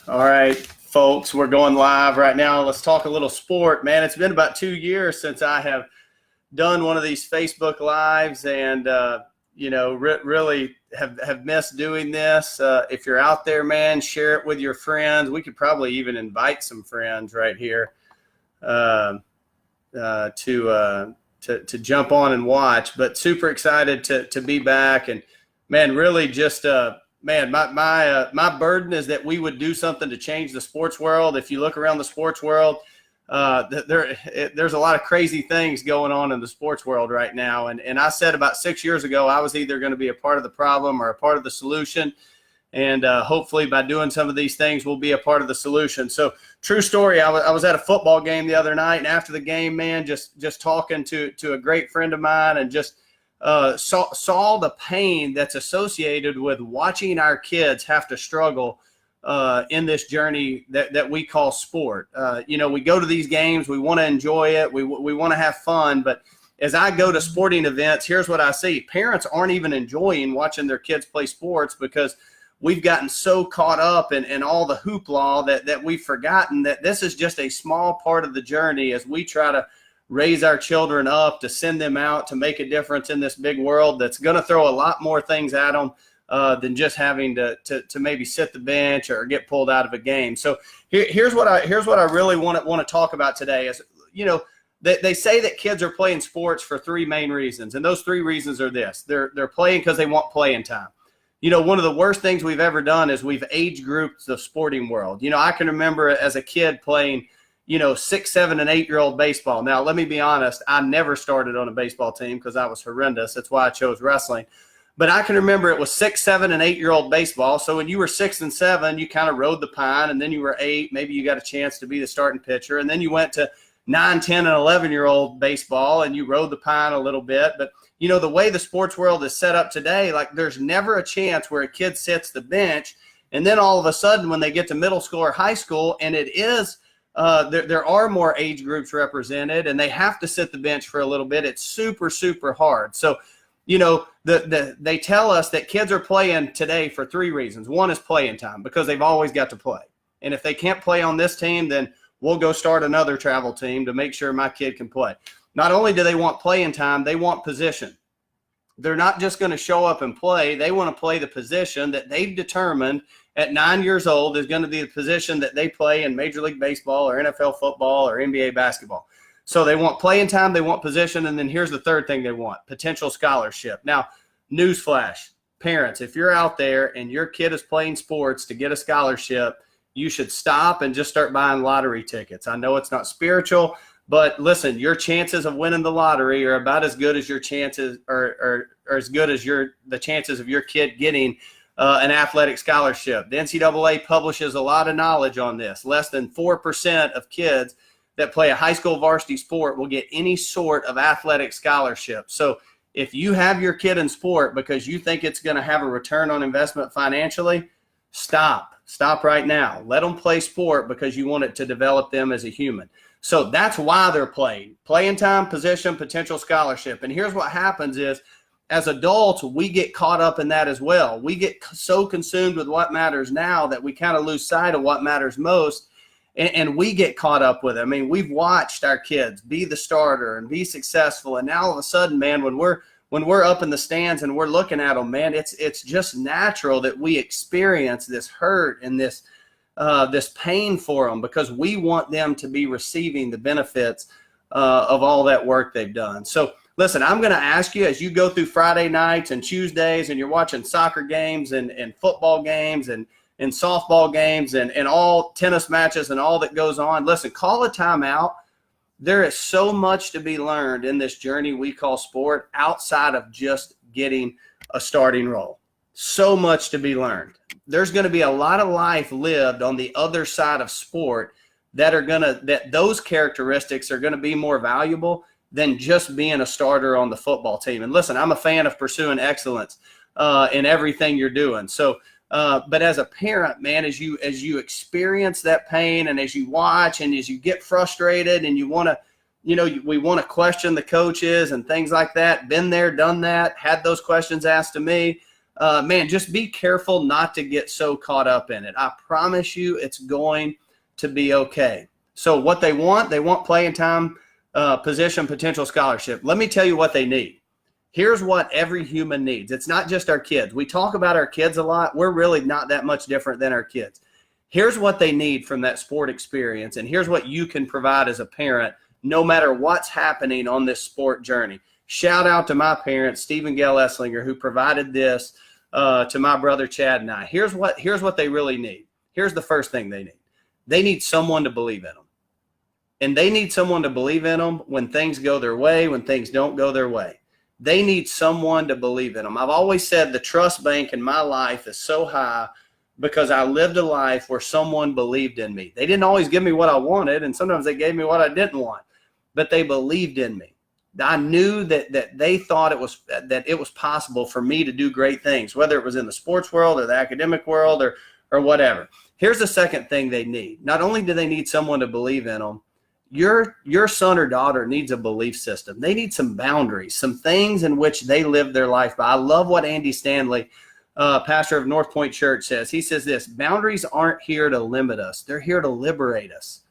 All right, folks, we're going live right now. Let's talk a little sport, man. It's been about 2 years since I have done one of these Facebook Lives, and really have missed doing this. If you're out there, man, share it with your friends. We could probably even invite some friends right here to jump on and watch. But super excited to be back, and man, really just my burden is that we would do something to change the sports world. If you look around the sports world, there's a lot of crazy things going on in the sports world right now. And I said about 6 years ago, I was either going to be a part of the problem or a part of the solution. And hopefully by doing some of these things, we'll be a part of the solution. So true story, I was at a football game the other night, and after the game, man, just talking to a great friend of mine, and just saw the pain that's associated with watching our kids have to struggle in this journey that we call sport. We go to these games, we want to enjoy it, we want to have fun, but as I go to sporting events, here's what I see. Parents aren't even enjoying watching their kids play sports because we've gotten so caught up in all the hoopla that we've forgotten that this is just a small part of the journey as we try to raise our children up to send them out to make a difference in this big world that's going to throw a lot more things at them than just having to maybe sit the bench or get pulled out of a game. So here's what I really want to talk about today is, they say that kids are playing sports for three main reasons, and those three reasons are this. They're playing because they want playing time. One of the worst things we've ever done is we've age grouped the sporting world. I can remember as a kid playing 6, 7, and 8-year-old baseball. Now, let me be honest. I never started on a baseball team because I was horrendous. That's why I chose wrestling. But I can remember it was 6, 7, and 8-year-old baseball. So when you were 6 and 7, you kind of rode the pine, and then you were 8. Maybe you got a chance to be the starting pitcher. And then you went to 9, 10, and 11-year-old baseball, and you rode the pine a little bit. But, the way the sports world is set up today, like there's never a chance where a kid sits the bench, and then all of a sudden when they get to middle school or high school, and it is there are more age groups represented, and they have to sit the bench for a little bit. It's super, super hard. So, they tell us that kids are playing today for three reasons. One is playing time, because they've always got to play. And if they can't play on this team, then we'll go start another travel team to make sure my kid can play. Not only do they want playing time, they want position. They're not just going to show up and play. They want to play the position that they've determined at 9 years old is going to be the position that they play in Major League Baseball or NFL football or NBA basketball. So they want playing time, they want position, and then here's the third thing they want, potential scholarship. Now, newsflash, parents, if you're out there and your kid is playing sports to get a scholarship, you should stop and just start buying lottery tickets. I know it's not spiritual, but listen, your chances of winning the lottery are about as good as your chances are as good as the chances of your kid getting an athletic scholarship. The NCAA publishes a lot of knowledge on this. Less than 4% of kids that play a high school varsity sport will get any sort of athletic scholarship. So if you have your kid in sport because you think it's going to have a return on investment financially, stop right now. Let them play sport because you want it to develop them as a human. So that's why they're playing time, position, potential scholarship. And here's what happens is, as adults, we get caught up in that as well. We get so consumed with what matters now that we kind of lose sight of what matters most, and we get caught up with it. I mean, we've watched our kids be the starter and be successful, and now all of a sudden, man, when we're up in the stands and we're looking at them, man, it's just natural that we experience this hurt and this pain for them because we want them to be receiving the benefits of all that work they've done. So listen, I'm going to ask you as you go through Friday nights and Tuesdays and you're watching soccer games and football games and softball games and all tennis matches and all that goes on, listen, call a timeout. There is so much to be learned in this journey we call sport outside of just getting a starting role. So much to be learned. There's going to be a lot of life lived on the other side of sport that those characteristics are going to be more valuable than just being a starter on the football team. And listen, I'm a fan of pursuing excellence in everything you're doing. So, but as a parent, man, as you experience that pain and as you watch and as you get frustrated and you want to, we want to question the coaches and things like that, been there, done that, had those questions asked to me. man, just be careful not to get so caught up in it. I promise you it's going to be okay. So what they want playing time, position, potential scholarship. Let me tell you what they need. Here's what every human needs. It's not just our kids. We talk about our kids a lot. We're really not that much different than our kids. Here's what they need from that sport experience, and here's what you can provide as a parent no matter what's happening on this sport journey. Shout out to my parents, Steve and Gail Esslinger, who provided this to my brother Chad and I. Here's what they really need. Here's the first thing they need. They need someone to believe in them. And they need someone to believe in them when things go their way, when things don't go their way. They need someone to believe in them. I've always said the trust bank in my life is so high because I lived a life where someone believed in me. They didn't always give me what I wanted, and sometimes they gave me what I didn't want, but they believed in me. I knew that they thought it was possible for me to do great things, whether it was in the sports world or the academic world or whatever. Here's the second thing they need. Not only do they need someone to believe in them, your son or daughter needs a belief system. They need some boundaries, some things in which they live their life by. I love what Andy Stanley, pastor of North Point Church, says. He says this: boundaries aren't here to limit us. They're here to liberate us.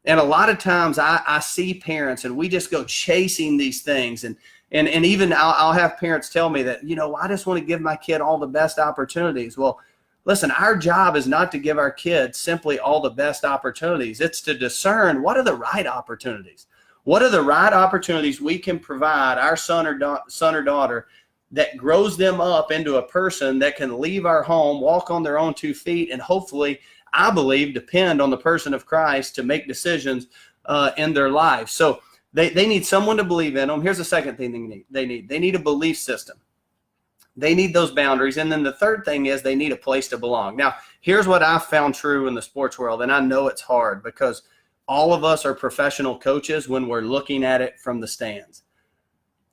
And a lot of times I see parents and we just go chasing these things. And even I'll have parents tell me that, I just want to give my kid all the best opportunities. Well, listen, our job is not to give our kids simply all the best opportunities. It's to discern what are the right opportunities. What are the right opportunities we can provide our son or daughter that grows them up into a person that can leave our home, walk on their own 2 feet, and hopefully, I believe, depend on the person of Christ to make decisions in their life. So they need someone to believe in them. Here's the second thing they need. They need a belief system. They need those boundaries. And then the third thing is they need a place to belong. Now, here's what I've found true in the sports world, and I know it's hard because all of us are professional coaches when we're looking at it from the stands.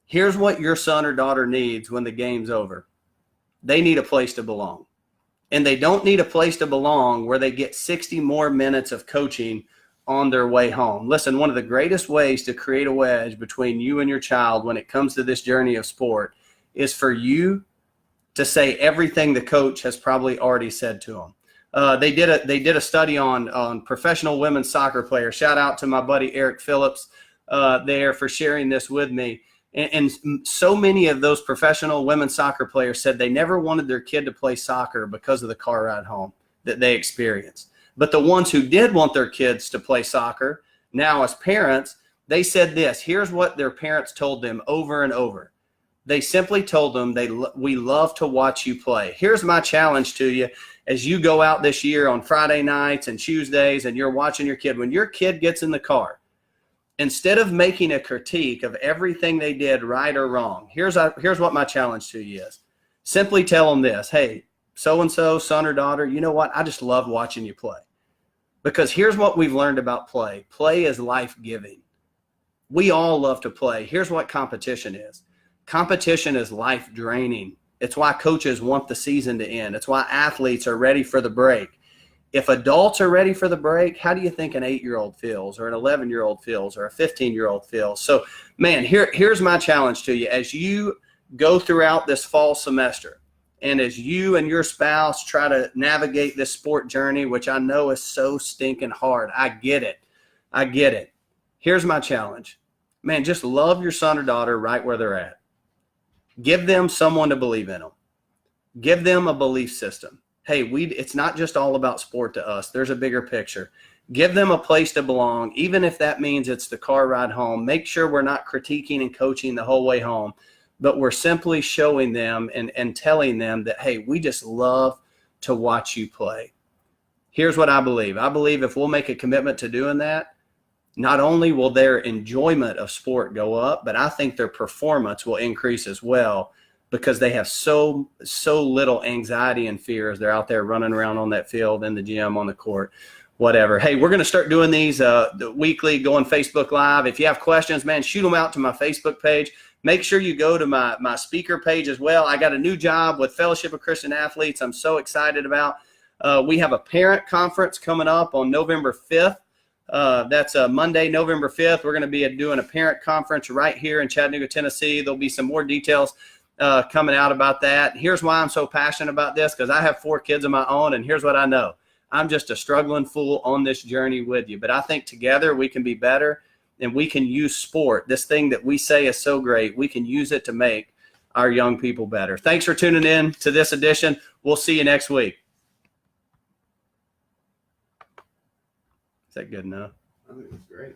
Here's what your son or daughter needs when the game's over. They need a place to belong. And they don't need a place to belong where they get 60 more minutes of coaching on their way home. Listen, one of the greatest ways to create a wedge between you and your child when it comes to this journey of sport is for you to say everything the coach has probably already said to them. They did a study on professional women's soccer players. Shout out to my buddy Eric Phillips there for sharing this with me. And so many of those professional women's soccer players said they never wanted their kid to play soccer because of the car ride home that they experienced. But the ones who did want their kids to play soccer, now as parents, they said this. Here's what their parents told them over and over. They simply told them, we love to watch you play. Here's my challenge to you as you go out this year on Friday nights and Tuesdays and you're watching your kid. When your kid gets in the car, instead of making a critique of everything they did right or wrong, here's what my challenge to you is. Simply tell them this: hey, so-and-so, son or daughter, you know what? I just love watching you play. Because here's what we've learned about play. Play is life-giving. We all love to play. Here's what competition is. Competition is life-draining. It's why coaches want the season to end. It's why athletes are ready for the break. If adults are ready for the break, how do you think an 8-year-old feels, or an 11-year-old feels, or a 15-year-old feels? So, man, here's my challenge to you. As you go throughout this fall semester, and as you and your spouse try to navigate this sport journey, which I know is so stinking hard, I get it. Here's my challenge. Man, just love your son or daughter right where they're at. Give them someone to believe in them. Give them a belief system. Hey, it's not just all about sport to us. There's a bigger picture. Give them a place to belong, even if that means it's the car ride home. Make sure we're not critiquing and coaching the whole way home, but we're simply showing them and telling them that, hey, we just love to watch you play. Here's what I believe. I believe if we'll make a commitment to doing that, not only will their enjoyment of sport go up, but I think their performance will increase as well, because they have so little anxiety and fear as they're out there running around on that field, in the gym, on the court, whatever. Hey, we're going to start doing these weekly, going Facebook Live. If you have questions, man, shoot them out to my Facebook page. Make sure you go to my speaker page as well. I got a new job with Fellowship of Christian Athletes I'm so excited about. We have a parent conference coming up on November 5th. That's Monday, November 5th. We're going to be doing a parent conference right here in Chattanooga, Tennessee. There'll be some more details coming out about that. Here's why I'm so passionate about this, because I have 4 kids of my own, and here's what I know. I'm just a struggling fool on this journey with you. But I think together we can be better, and we can use sport, this thing that we say is so great, we can use it to make our young people better. Thanks for tuning in to this edition. We'll see you next week. Is that good enough? I think it's great.